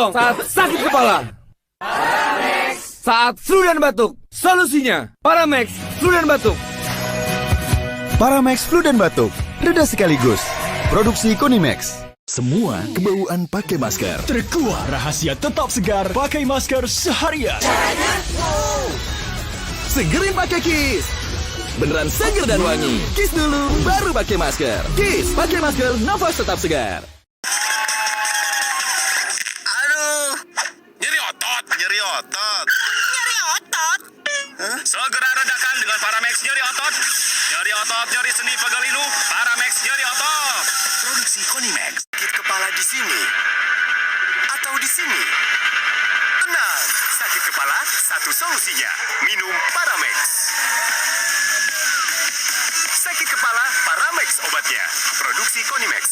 dong saat sakit kepala. Saat flu dan batuk, solusinya Paramex flu dan batuk. Paramex flu dan batuk, reda sekaligus. Produksi Konimex. Semua kebauan pakai masker. Terkuat rahasia tetap segar pakai masker seharian. Segerin pakai Kiss. Beneran seger dan wangi. Kiss dulu, baru pakai masker. Kiss, pakai masker, nafas tetap segar. Aduh, nyeri otot. Nyeri otot? Segera redakan dengan Paramex nyeri otot. Nyeri otot, nyeri sendi, pegel linu. Paramex nyeri otot. Produksi Konimex. Sakit kepala di sini atau di sini? Tenang, sakit kepala satu solusinya. Minum Paramex. Sakit kepala, Paramex obatnya. Produksi Konimex.